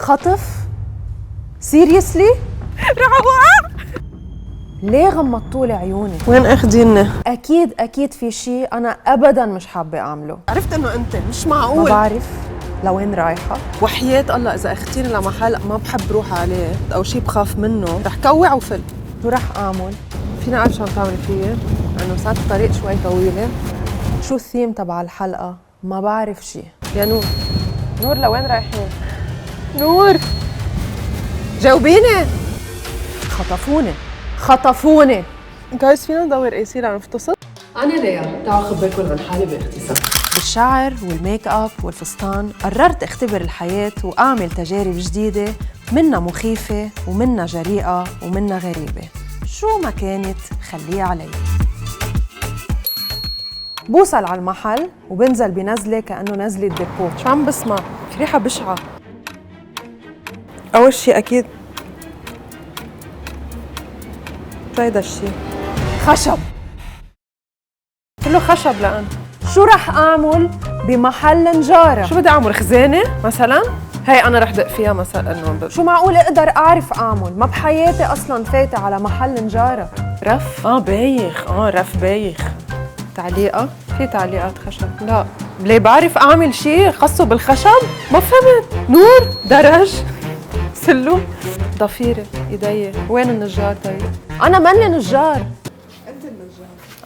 خطف؟ سيريسلي؟ رح اوقع. ليه غمضتولي عيوني؟ وين اخديني؟ اكيد في شيء انا ابدا مش حابه اعمله. عرفت انه انت مش ما معقول. بعرف لوين رايحه. وحياة الله اذا اخذتيني لمحل ما بحب روح عليه او شيء بخاف منه رح كوع وفل. شو رح اعمل؟ فيني اعرف شو عم تعملي فيي؟ لانه صارت الطريق شوي طويله. شو الثيم تبع الحلقه؟ ما بعرف شيء. يا نور، نور لوين رايحين؟ نور جاوبيني. خطفوني. جايز فينا ندور اي سي لنفتصل؟ انا ليا، تعالوا اخبركم عن حالي باختصار. بالشعر والميك اب والفستان قررت اختبر الحياه واعمل تجارب جديده، منها مخيفه ومنها جريئه ومنها غريبه. شو ما كانت خليها علي. بوصل على المحل وبنزل بنزله كانه نزله ديبو. شو عم بسمع؟ في ريحة بشعة. أول شي أكيد شو هيدا الشي؟ خشب. كله خشب لأن شو رح اعمل بمحل نجاره؟ شو بدي أعمل؟ خزانة مثلاً؟ هي أنا رح دق فيها مثلاً إنه شو معقول اقدر اعرف اعمل؟ ما بحياتي اصلا فايته على محل نجاره. رف؟ بايخ، رف بايخ. تعليقة؟ في تعليقات خشب؟ لا، ليه بعرف أعمل شي خاصه بالخشب؟ ما فهمت. نور، درج، سلو، ضفيرة، إيدي. وين النجار طيب؟ انا ماني نجار.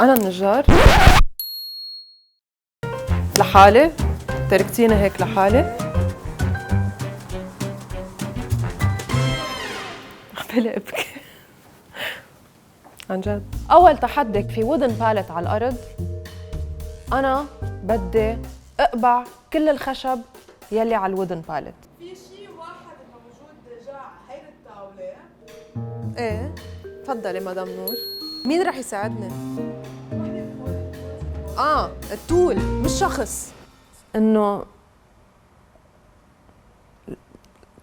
أنا النجار؟ لحالي؟ تركتيني هيك لحالي؟ بلا ابكي. عن جد. اول تحدي في وودن باليت على الارض، انا بدي اقبع كل الخشب يلي على الوودن باليت. في شيء واحد موجود جا على هيدي الطاولة. ايه، تفضلي مدام نور. مين رح يساعدني؟ التول مش شخص. انه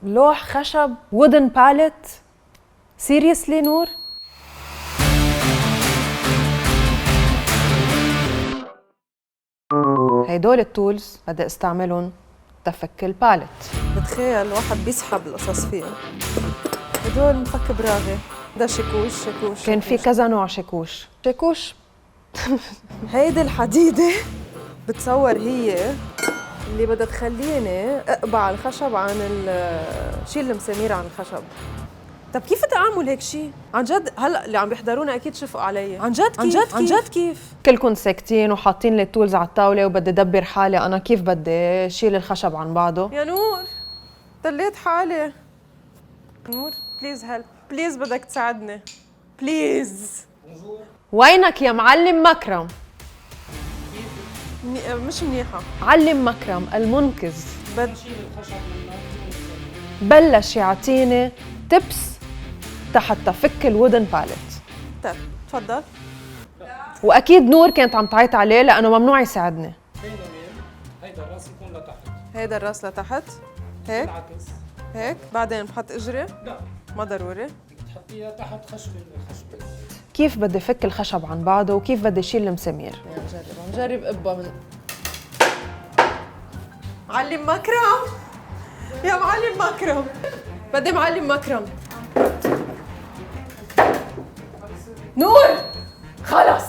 لوح خشب وودن باليت. سيريسلي نور؟ هيدول التولز بدي استعملهم تفك الباليت. بتخيل واحد بيسحب القصص فيها. هدول مفك براغي. ده شكوش. كان في كذا نوع شاكوش. هيدي الحديدة بتصور هي اللي بدها تخليني اقبع الخشب عن شيل المسامير عن الخشب. طب كيف بدي اعمل هيك شيء؟ عن جد هلا اللي عم بيحضرونا اكيد شفقوا علي. عن جد كيف؟ كلكم ساكتين وحاطين لي التولز على الطاوله وبدي ادبر حالي انا كيف بدي شيل الخشب عن بعضه. يا نور طليت حالي. نور بليز هيلب، بليز بدك تساعدني بليز. وينك يا معلم مكرم؟ مش منيحة. علم مكرم المنقذ بلش يعطيني تبس حتى فك الودن باليت. طيب تفضل. واكيد نور كانت عم تعيط عليه لانه ممنوع يساعدني. هيدا الراس يكون لتحت. هيدا الراس لتحت هيك بالعكس. هيك بعدين بحط اجري. لا، ما ضروري. بتحطيها تحت الخشبة. كيف بدي فك الخشب عن بعضه وكيف بدي شيل المسامير؟ نجرب ابا من معلم مكرم. يا معلم مكرم، بدي معلم مكرم. نور خلص.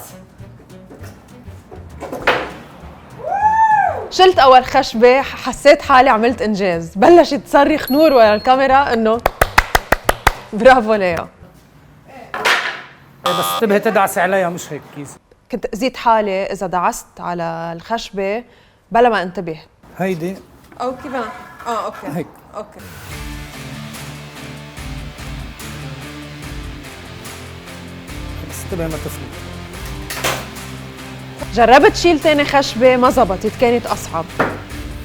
شلت اول خشبه، حسيت حالي عملت انجاز. بلشت تصرخ نور ورا الكاميرا انه برافو ليا. بس انتبهي تدعسي عليها مش هيك كيس. كنت اذيت حالي اذا دعست على الخشبه بلا ما انتبه. هيدي او كيف انا اوكي هيك. اوكي بس انتبهي ما تفلت. جربت شيل تاني خشبه ما زبطت، كانت اصعب.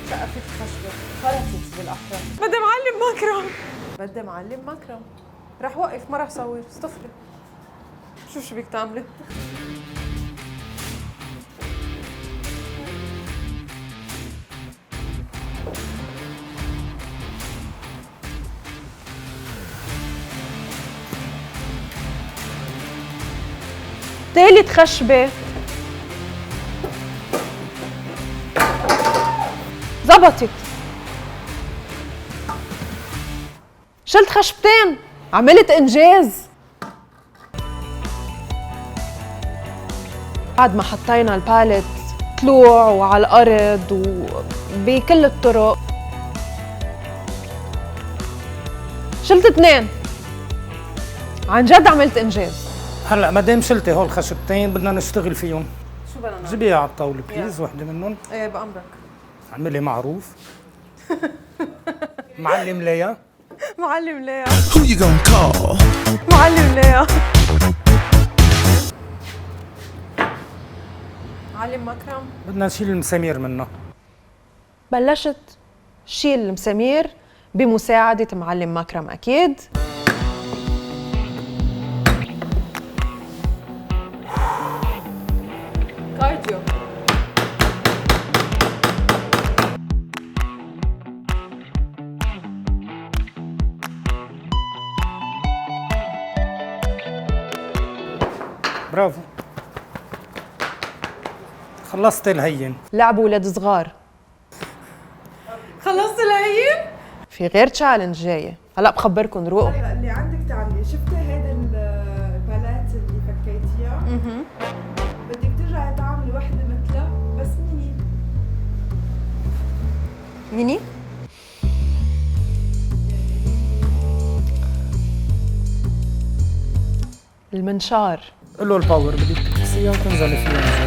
سقفت خشبه خلصت بالاحرى. بدي معلم مكرم. بدي معلم مكرم. رح وقف ما رح صور. استفري شو بدك تعملي؟ تالت خشبة زبطت. شلت خشبتين، عملت انجاز. بعد ما حطينا الباليت طلوع وعلى الارض وبكل الطرق، شلت 2. عن جد عملت انجاز. هلا ما دام شلتي هول الخشبتين بدنا نشتغل فيهم. شو بدنا نعمل؟ جيبيها على الطاولة بليز، وحدة منهم. ايه بأمرك. اعملي معروف. معلم ليا. معلم ليا. Who you gonna call? معلم ليا. معلم مكرم. بدنا نشيل المسامير منها. بلشت شيل المسامير بمساعدة معلم مكرم أكيد. كارديو. برافو. خلصت الهين. لعبوا ولاد صغار. خلصت الهين؟ في غير تشالنج جاية، هلا بخبركم روقوا. هلا اللي عندك تعملي، شفتي هيدا البالات اللي فكيتيها؟ بدك ترجعي تعملي وحده مثلها بس ميني. ميني؟ المنشار. قل له الباور بدك تكبسيها وتنزلي فيها.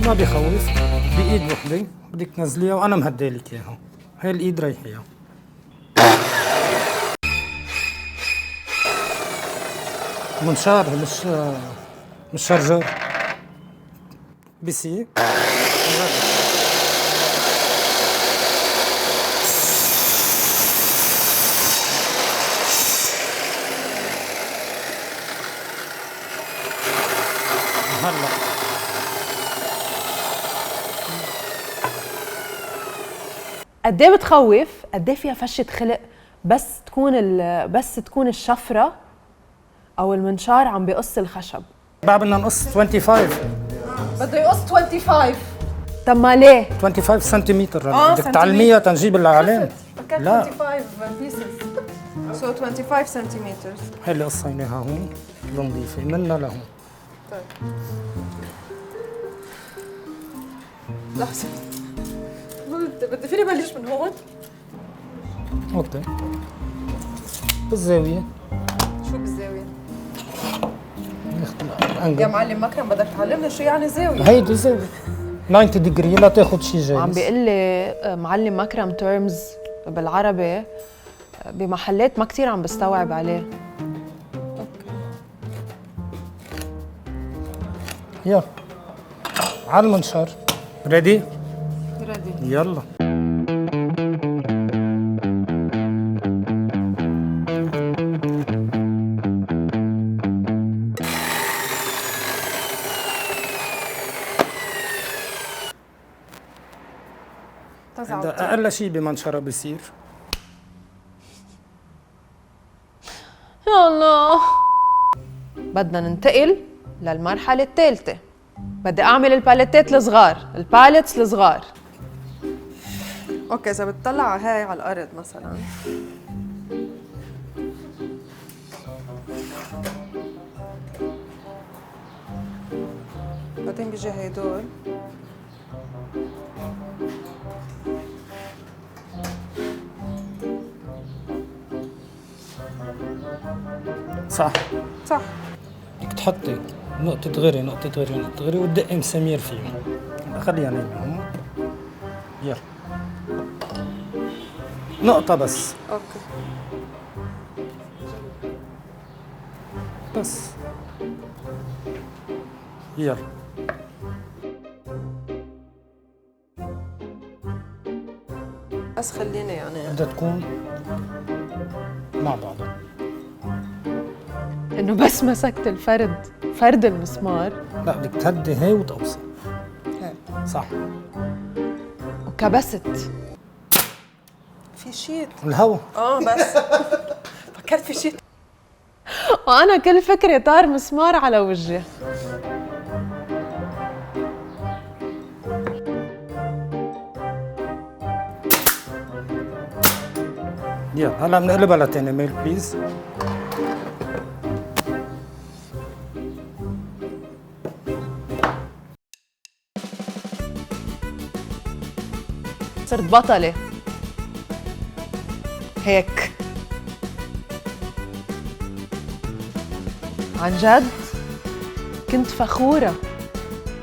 ما بيخوف. بايد وحده بدك تنزليها وانا مهديلك اياها. هاي الايد ريحيها. منشار مش شارجر. بسي. هلا قد ايه بتخوف، قد ايه فيها فشة خلق، بس تكون الشفرة أو المنشار عم بيقص الخشب. بعد بدنا نقص 25. بده يقص 25. طب ما ليه؟ 25 سنتيمتر. بدك تعلميها تنجيب العلام. لا 25 pieces. So 25 centimeters. هاي اللي قصيناها هون نظيفة منا لهون. لحظة. بدي فيني بلش من هون؟ اوكي. بالزاوية. شو بالزاوية؟ ناخذ يا الانجل. معلم مكرم بدك تعلمنا شو يعني زاوية. هيدي زاوية 90 ديجري لا تاخذ شيء جاي. عم بيقول لي معلم مكرم تيرمز بالعربي بمحلات ما كتير عم بستوعب عليه. يلا على المنشار. ريدي؟ ريدي. يلا. هذا أقل شيء بمنشرة بيصير. يا الله. بدنا ننتقل للمرحلة الثالثة. بدي أعمل الباليتات الصغار، الباليتس الصغار. أوكي، إذا بتطلع هاي على الأرض مثلاً. بعدين بيجي هيدول. صح. صح. بدك تحطي نقطة غيري نقطة غيري نقطة غيري وتدقي مسامير فيهم. خليها نايمة هون. يلا. نقطة بس. أوكي. بس. يلا. بس خليني يعني بدها تكون مع بعضها. إنه بس مسكت فرد المسمار لا بدك تهدي هي وتقوصي. هيك صح. وكبست. في شيء. الهوا. بس فكرت في شيء. وأنا كل فكرة طار مسمار على وجهي. يلا هلا بنقلبها لتاني ميل بليز. صرت بطلة هيك عن جد. كنت فخورة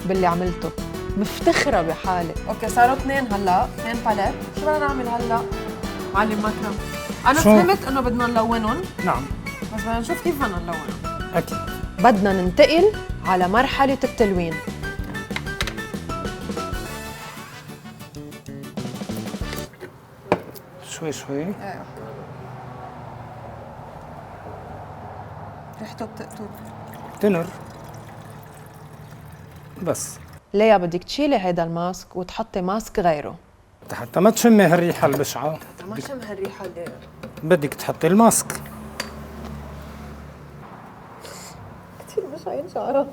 باللي عملته، مفتخرة بحالي. اوكي صاروا 2 هلا، 2 باليت. شو بدنا نعمل هلا؟ معلم مكرم، أنا فهمت إنه بدنا نلونهم. نعم. بس بدنا نشوف كيف بدنا نلونهم. أكيد. بدنا ننتقل على مرحلة التلوين. شوي شوي. ايه ريحته بتقطب. تنر. بس. ليا بدك تشيلي هيدا الماسك وتحطي ماسك غيره. حتى ما تشمي هالريحة البشعة. ما شم هالريحة اللي بدك تحطي الماسك. كثير بشعين شعرات.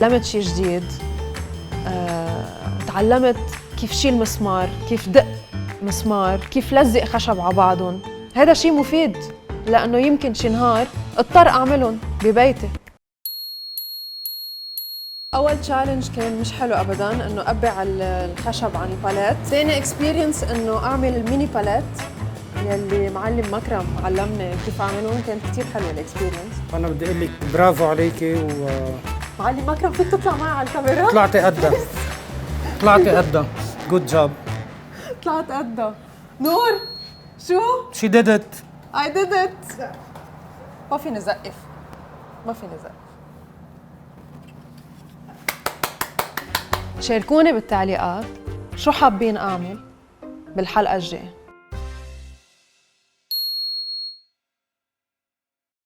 تعلمت شيء جديد. تعلمت كيف شيل مسمار، كيف دق مسمار، كيف لزق خشب على بعضهم. هذا شيء مفيد لأنه يمكن شي نهار اضطر أعملهم ببيتي. أول تشالنج كان مش حلو أبداً إنه أبع الخشب عن الباليت. ثاني اكسبيرينس إنه أعمل الميني باليت يلي معلم مكرم علمني كيف أعملهم. كانت كتير حلوة الاكسبيرينس. أنا بدي أقول لك برافو عليكي معلم مكرم فيك تطلع معي على الكاميرا؟ طلعتي قدها. طلعتي قدها. جود جوب. طلعت قدها. نور شو؟ She did it. I did it. ما فيني زقف، ما فيني زقف. شاركوني بالتعليقات شو حابين أعمل بالحلقة الجاية.